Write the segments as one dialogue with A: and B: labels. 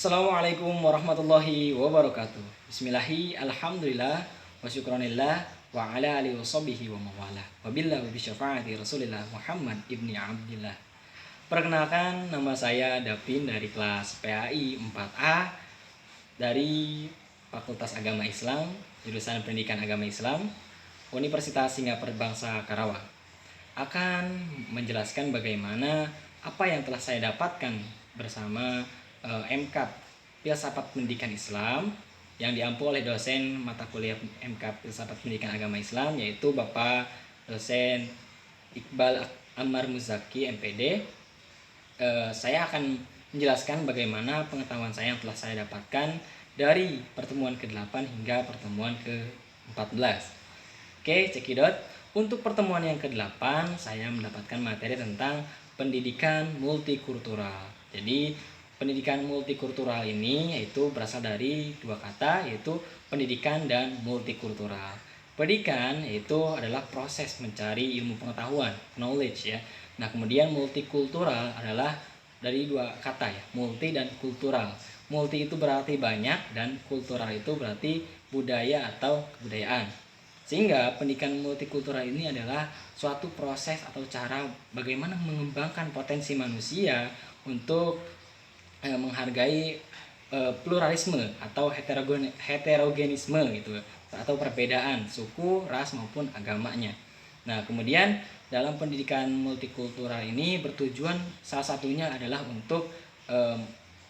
A: Assalamualaikum warahmatullahi wabarakatuh. Bismillahi, alhamdulillah, wa syukranillah, wa ala alihi wa sahbihi wa mawalah. Wabillahi wa bisyafa'ati Rasulillah Muhammad ibni Abdillah. Perkenalkan, nama saya Davin dari kelas PAI 4A dari Fakultas Agama Islam, jurusan Pendidikan Agama Islam, Universitas Singapura Bangsa Karawang. Akan menjelaskan bagaimana apa yang telah saya dapatkan bersama MKAP Filsafat Pendidikan Islam yang diampu oleh dosen mata kuliah MKAP Filsafat Pendidikan Agama Islam, yaitu Bapak dosen Iqbal Ammar Muzaki MPD. Saya akan menjelaskan bagaimana pengetahuan saya yang telah saya dapatkan dari pertemuan ke-8 hingga pertemuan ke-14. Oke, cekidot. Untuk pertemuan yang ke-8, saya mendapatkan materi tentang pendidikan multikultural. Jadi, pendidikan multikultural ini yaitu berasal dari dua kata, yaitu pendidikan dan multikultural. Pendidikan itu adalah proses mencari ilmu pengetahuan, knowledge ya. Nah, kemudian multikultural adalah dari dua kata ya, multi dan kultural. Multi itu berarti banyak dan kultural itu berarti budaya atau kebudayaan. Sehingga pendidikan multikultural ini adalah suatu proses atau cara bagaimana mengembangkan potensi manusia untuk menghargai pluralisme atau heterogenisme gitu, atau perbedaan suku, ras maupun agamanya. Nah, kemudian dalam pendidikan multikultural ini bertujuan salah satunya adalah untuk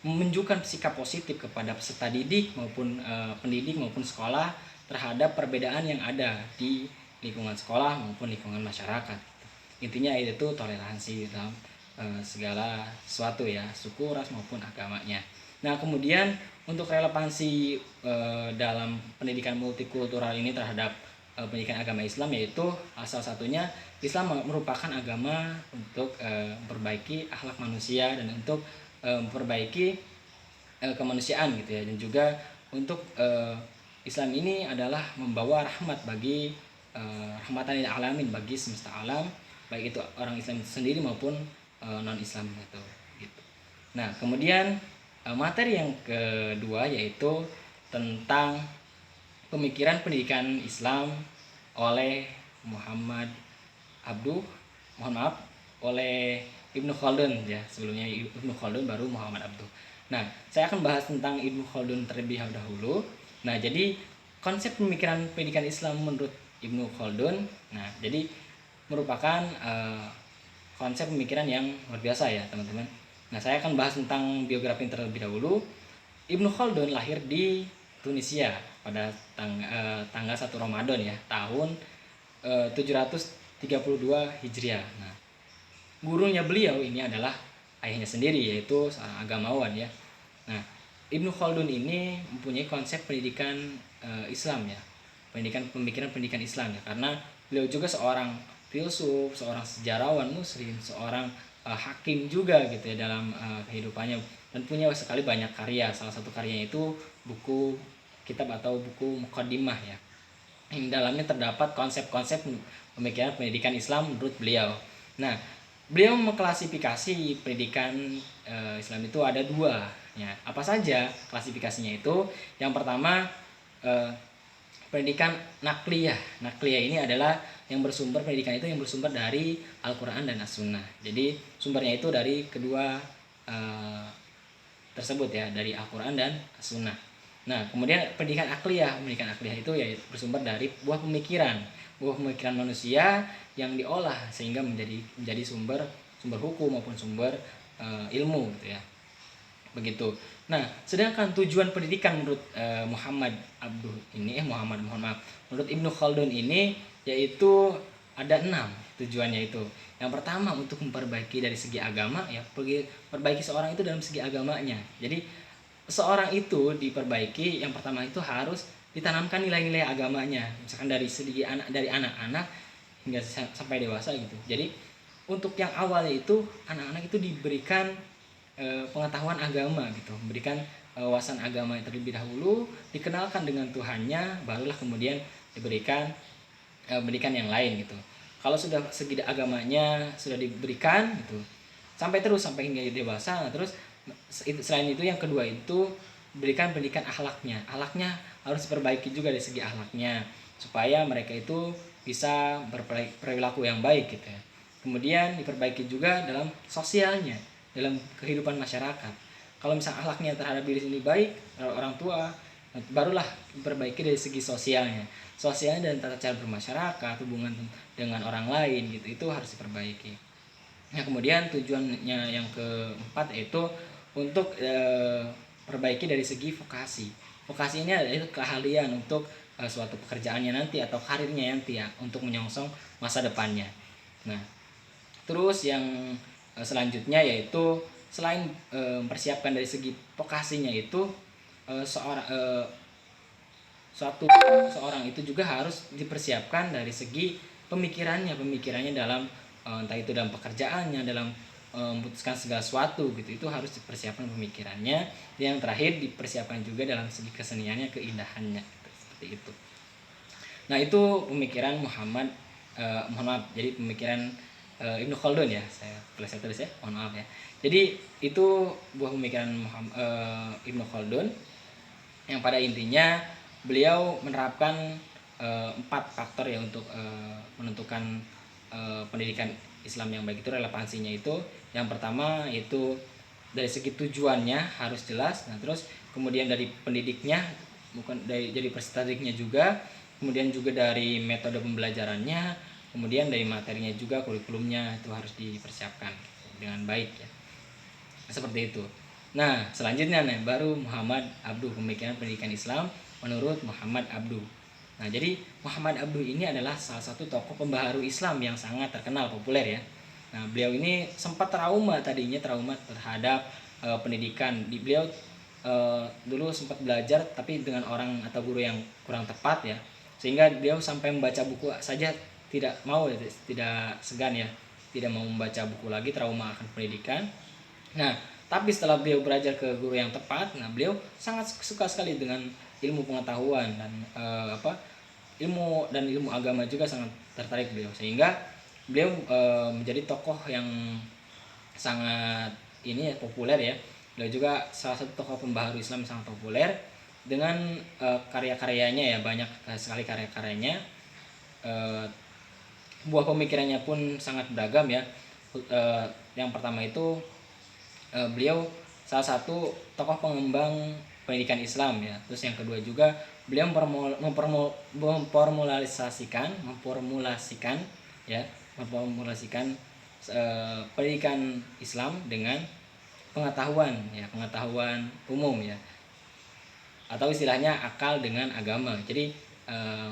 A: menunjukkan sikap positif kepada peserta didik maupun pendidik maupun sekolah terhadap perbedaan yang ada di lingkungan sekolah maupun lingkungan masyarakat. Intinya itu toleransi dalam segala sesuatu ya, suku, ras maupun agamanya. Nah, kemudian untuk relevansi dalam pendidikan multikultural ini terhadap pendidikan agama Islam, yaitu salah satunya Islam merupakan agama untuk memperbaiki akhlak manusia dan untuk memperbaiki kemanusiaan gitu ya, dan juga untuk Islam ini adalah membawa rahmat bagi rahmatan lil alamin, bagi semesta alam, baik itu orang Islam sendiri maupun non Islam gitu. Nah, kemudian materi yang kedua yaitu tentang pemikiran pendidikan Islam oleh Muhammad Abduh, mohon maaf, oleh Ibnu Khaldun ya. Sebelumnya Ibnu Khaldun baru Muhammad Abduh. Nah, saya akan bahas tentang Ibnu Khaldun terlebih dahulu. Nah, jadi konsep pemikiran pendidikan Islam menurut Ibnu Khaldun, nah, jadi merupakan konsep pemikiran yang luar biasa ya, teman-teman. Nah, saya akan bahas tentang biografi terlebih dahulu. Ibnu Khaldun lahir di Tunisia pada tanggal 1 Ramadan ya, tahun 732 Hijriah. Nah, gurunya beliau ini adalah ayahnya sendiri, yaitu seorang agamawan ya. Nah, Ibnu Khaldun ini mempunyai konsep pendidikan Islam ya, pemikiran pendidikan Islam ya, karena beliau juga seorang filsuf, seorang sejarawan muslim, seorang hakim juga gitu ya dalam kehidupannya, dan punya sekali banyak karya. Salah satu karyanya itu buku kitab atau buku Muqaddimah ya, yang dalamnya terdapat konsep-konsep pemikiran pendidikan Islam menurut beliau. Nah, beliau mengklasifikasi pendidikan Islam itu ada dua ya. Apa saja klasifikasinya itu? Yang pertama, pendidikan nakliyah. Nakliyah ini adalah pendidikan itu yang bersumber dari Al-Quran dan As-Sunnah. Jadi sumbernya itu dari kedua tersebut ya, dari Al-Quran dan As-Sunnah. Nah, kemudian pendidikan akliyah itu ya bersumber dari buah pemikiran manusia yang diolah sehingga menjadi sumber hukum maupun sumber ilmu gitu ya. Begitu. Nah, sedangkan tujuan pendidikan menurut Muhammad Abduh ini menurut Ibnu Khaldun ini yaitu ada 6 tujuannya itu. Yang pertama, untuk memperbaiki dari segi agama ya, perbaiki seorang itu dalam segi agamanya. Jadi seorang itu diperbaiki, yang pertama itu harus ditanamkan nilai-nilai agamanya, misalkan dari anak-anak hingga sampai dewasa gitu. Jadi untuk yang awalnya itu anak-anak itu diberikan pengetahuan agama gitu, memberikan wawasan agama yang terlebih dahulu, dikenalkan dengan Tuhannya, barulah kemudian diberikan pendidikan yang lain gitu. Kalau sudah segi agamanya sudah diberikan gitu, sampai hingga dewasa, nah terus Selain itu yang kedua itu berikan pendidikan akhlaknya harus diperbaiki juga dari segi akhlaknya supaya mereka itu bisa berperilaku yang baik gitu ya. Kemudian diperbaiki juga dalam sosialnya, dalam kehidupan masyarakat. Kalau misalnya akhlaknya terhadap diri sendiri baik, orang tua, barulah diperbaiki dari segi sosialnya dan tata cara bermasyarakat, hubungan dengan orang lain gitu, itu harus diperbaiki. Nah kemudian tujuannya yang keempat yaitu untuk perbaiki dari segi vokasi ini adalah keahlian untuk suatu pekerjaannya nanti atau karirnya nanti ya, untuk menyongsong masa depannya. Nah terus yang selanjutnya yaitu selain mempersiapkan dari segi vokasinya itu, seorang seorang itu juga harus dipersiapkan dari segi pemikirannya dalam entah itu dalam pekerjaannya, dalam memutuskan segala sesuatu gitu, itu harus dipersiapkan pemikirannya. Yang terakhir dipersiapkan juga dalam segi keseniannya, keindahannya gitu, seperti itu. Nah itu pemikiran Muhammad, mohon maaf, jadi pemikiran Ibnu Khaldun ya, saya tulis ya, mohon maaf ya. Jadi itu buah pemikiran Ibnu Khaldun yang pada intinya beliau menerapkan 4 faktor ya untuk menentukan pendidikan Islam yang baik itu relevansinya itu. Yang pertama itu dari segi tujuannya harus jelas. Nah terus kemudian dari pendidiknya, bukan dari jadi peserta didiknya juga, kemudian juga dari metode pembelajarannya, kemudian dari materinya juga, kurikulumnya itu harus dipersiapkan dengan baik ya, seperti itu. Nah selanjutnya nih baru Muhammad Abduh, pemikiran pendidikan Islam menurut Muhammad Abduh. Nah jadi Muhammad Abduh ini adalah salah satu tokoh pembaharu Islam yang sangat terkenal, populer ya. Nah beliau ini sempat trauma terhadap pendidikan. Beliau dulu sempat belajar tapi dengan orang atau guru yang kurang tepat ya, sehingga beliau sampai membaca buku saja tidak mau ya, tidak segan ya, tidak mau membaca buku lagi, trauma akan pendidikan. Nah, tapi setelah beliau belajar ke guru yang tepat, nah beliau sangat suka sekali dengan ilmu pengetahuan dan ilmu agama juga sangat tertarik beliau, sehingga beliau menjadi tokoh yang sangat ini ya, populer ya. Beliau juga salah satu tokoh pembaharu Islam yang sangat populer dengan karya-karyanya ya, banyak sekali karya-karyanya. Buah pemikirannya pun sangat beragam ya. Yang pertama itu beliau salah satu tokoh pengembang pendidikan Islam ya. Terus yang kedua juga beliau memformulasikan pendidikan Islam dengan pengetahuan ya, pengetahuan umum ya, atau istilahnya akal dengan agama. Jadi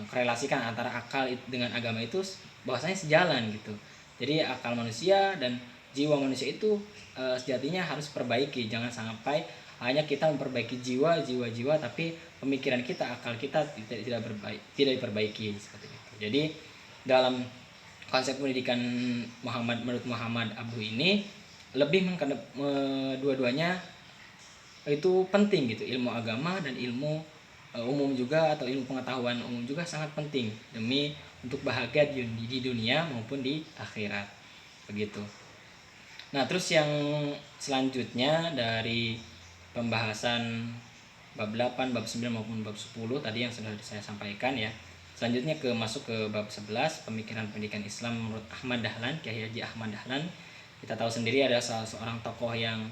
A: korelasikan antara akal dengan agama itu bahwasanya sejalan gitu. Jadi akal manusia dan jiwa manusia itu sejatinya harus perbaiki. Jangan sampai hanya kita memperbaiki jiwa tapi pemikiran kita, akal kita tidak diperbaiki seperti itu. Jadi dalam konsep pendidikan menurut Muhammad Abduh ini lebih dua-duanya itu penting gitu. Ilmu agama dan ilmu umum juga, atau ilmu pengetahuan umum juga sangat penting demi untuk bahagia di dunia maupun di akhirat begitu. Nah terus yang selanjutnya dari pembahasan bab 8, bab 9 maupun bab 10 tadi yang sudah saya sampaikan ya. Selanjutnya masuk ke bab 11, pemikiran pendidikan Islam menurut Ahmad Dahlan, Kiai Haji Ahmad Dahlan. Kita tahu sendiri ada salah seorang tokoh yang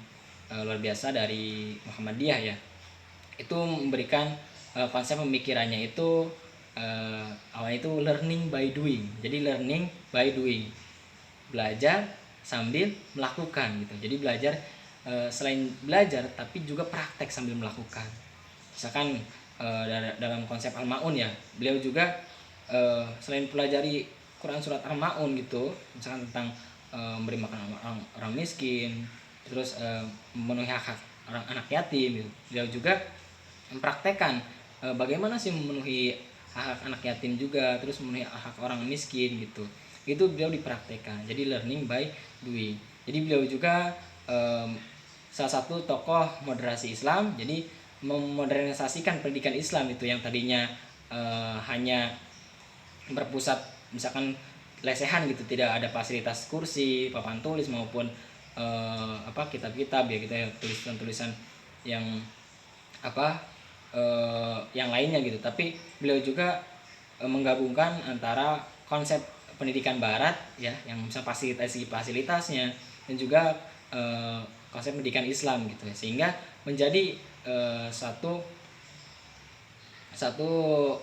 A: luar biasa dari Muhammadiyah ya. Itu memberikan konsep pemikirannya itu awalnya itu learning by doing. Jadi learning by doing, belajar sambil melakukan gitu. Jadi belajar selain belajar tapi juga praktek sambil melakukan. Misalkan dalam konsep Al-Maun ya, beliau juga selain pelajari Quran surat Al-Maun gitu, misalkan tentang memberi makan orang miskin, terus memenuhi hak orang anak yatim gitu. Beliau juga mempraktekkan bagaimana sih memenuhi hak anak yatim juga, terus memenuhi hak orang miskin gitu. Itu beliau dipraktekkan. Jadi learning by doing. Jadi beliau juga salah satu tokoh moderasi Islam. Jadi memodernisasikan pendidikan Islam itu yang tadinya hanya berpusat misalkan lesehan gitu, tidak ada fasilitas kursi, papan tulis maupun kitab-kitab ya gitu ya, tulisan-tulisan yang yang lainnya gitu. Tapi beliau juga menggabungkan antara konsep pendidikan barat ya, yang bisa fasilitasnya, dan juga konsep pendidikan Islam gitu ya, sehingga menjadi satu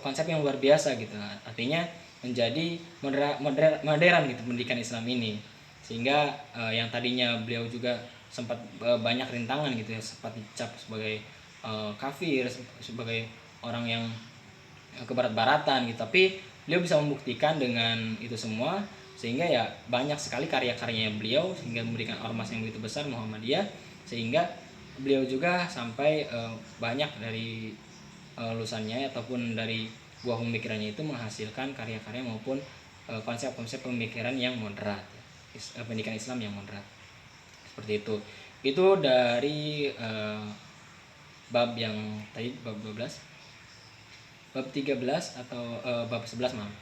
A: konsep yang luar biasa gitu. Artinya menjadi modern gitu pendidikan Islam ini, sehingga yang tadinya beliau juga sempat banyak rintangan gitu ya, sempat dicap sebagai kafir, sebagai orang yang kebarat-baratan gitu, tapi beliau bisa membuktikan dengan itu semua, sehingga ya banyak sekali karya-karyanya beliau, sehingga memberikan ormas yang begitu besar Muhammadiyah, sehingga beliau juga sampai banyak dari lulusannya ataupun dari buah pemikirannya itu menghasilkan karya-karya maupun konsep-konsep pemikiran yang moderat, pendidikan Islam yang moderat, seperti itu. Itu dari bab yang tadi, bab 12, bab 13 atau bab 11 maaf.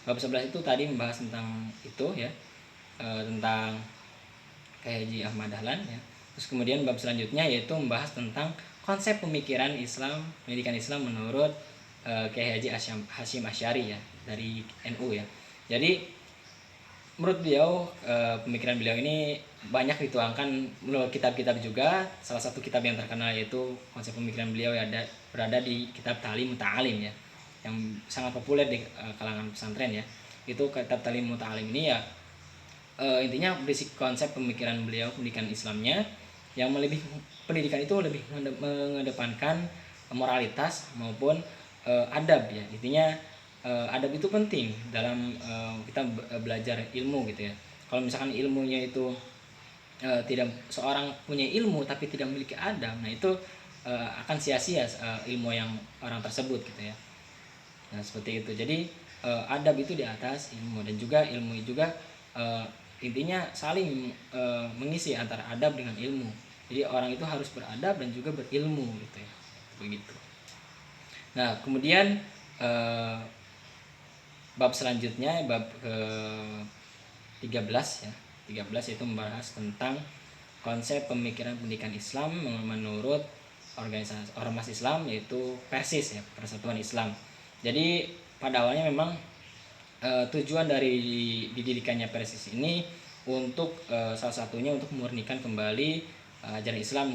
A: Bab 11 itu tadi membahas tentang itu ya, tentang Kiai Haji Ahmad Dahlan ya. Terus kemudian bab selanjutnya yaitu membahas tentang konsep pemikiran Islam, pendidikan Islam menurut Kiai Haji Hasyim Asy'ari ya, dari NU ya. Jadi menurut beliau pemikiran beliau ini banyak dituangkan melalui kitab-kitab juga. Salah satu kitab yang terkenal yaitu konsep pemikiran beliau ya berada di kitab Ta'lim Muta'alim ya, yang sangat populer di kalangan pesantren ya. Itu kitab Ta'lim Muta'alim ini ya intinya berisi konsep pemikiran beliau, pendidikan Islamnya, yang lebih pendidikan itu lebih mengedepankan moralitas maupun adab ya. Intinya adab itu penting dalam kita belajar ilmu gitu ya. Kalau misalkan ilmunya itu tidak, seorang punya ilmu tapi tidak memiliki adab, nah itu akan sia-sia ilmu yang orang tersebut gitu ya. Nah seperti itu. Jadi adab itu di atas ilmu, dan juga ilmu juga intinya saling mengisi antara adab dengan ilmu. Jadi orang itu harus beradab dan juga berilmu gitu ya, begitu. Nah kemudian bab selanjutnya, bab ke 13 ya, 13 itu membahas tentang konsep pemikiran pendidikan Islam menurut organisasi ormas Islam, yaitu Persis ya, Persatuan Islam. Jadi pada awalnya memang tujuan dari didirikannya Persis ini untuk salah satunya untuk memurnikan kembali ajaran Islam,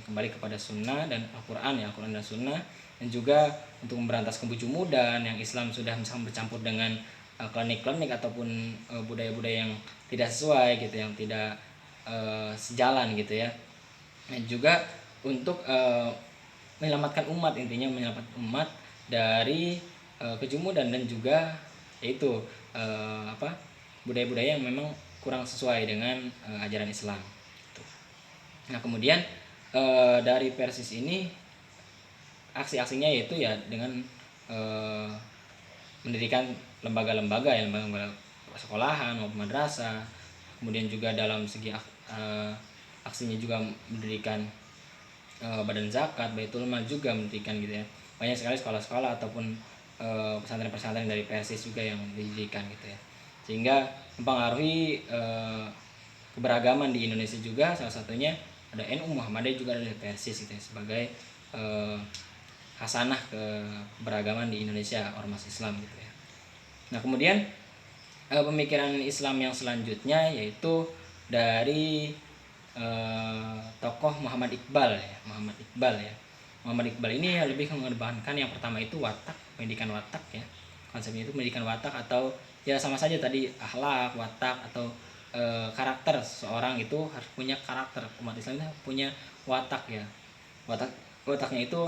A: kembali kepada Sunnah dan Al-Quran ya, Al-Quran dan Sunnah, dan juga untuk memberantas kebujumudan yang Islam sudah misalkan bercampur dengan klinik-klinik ataupun budaya-budaya yang tidak sesuai gitu, yang tidak sejalan gitu ya. Dan juga untuk menyelamatkan umat, intinya menyelamatkan umat dari kejumudan dan juga yaitu budaya-budaya yang memang kurang sesuai dengan ajaran Islam. Nah kemudian dari Persis ini aksi-aksinya yaitu ya dengan mendirikan lembaga-lembaga ya, lembaga sekolahan maupun madrasah. Kemudian juga dalam segi aksinya juga mendirikan badan zakat, baitul mal juga mendirikan gitu ya. Banyak sekali sekolah-sekolah ataupun pesantren-pesantren dari Persis juga yang didirikan gitu ya, sehingga mempengaruhi keberagaman di Indonesia juga. Salah satunya ada NU Muhammadiyah, juga ada Persis gitu ya, sebagai hasanah keberagaman di Indonesia, ormas Islam gitu ya. Nah kemudian pemikiran Islam yang selanjutnya yaitu dari tokoh Muhammad Iqbal ya. Muhammad Iqbal ini lebih mengedepankan yang pertama itu watak, pendidikan watak ya. Konsepnya itu pendidikan watak, atau ya sama saja tadi, akhlak, watak, atau karakter. Seorang itu harus punya karakter. Umat Islam itu punya watak ya. Wataknya itu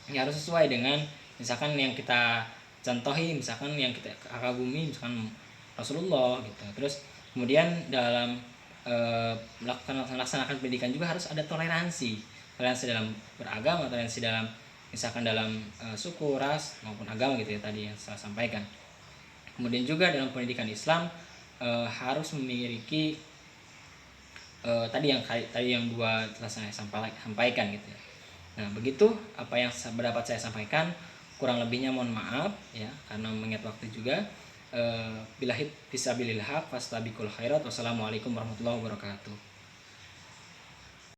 A: ya harus sesuai dengan misalkan yang kita contohi, misalkan yang kita kagumi, misalkan Rasulullah gitu. Terus kemudian dalam melaksanakan pendidikan juga harus ada toleransi dalam beragama, toleransi dalam misalkan dalam suku, ras maupun agama gitu ya, tadi yang saya sampaikan. Kemudian juga dalam pendidikan Islam harus memiliki tadi yang dua telah saya sampaikan gitu ya. Nah begitu apa yang dapat saya sampaikan, kurang lebihnya mohon maaf ya karena mengingat waktu juga. Billahi fisabilillah fastabiqul khairat. Wassalamualaikum warahmatullahi wabarakatuh.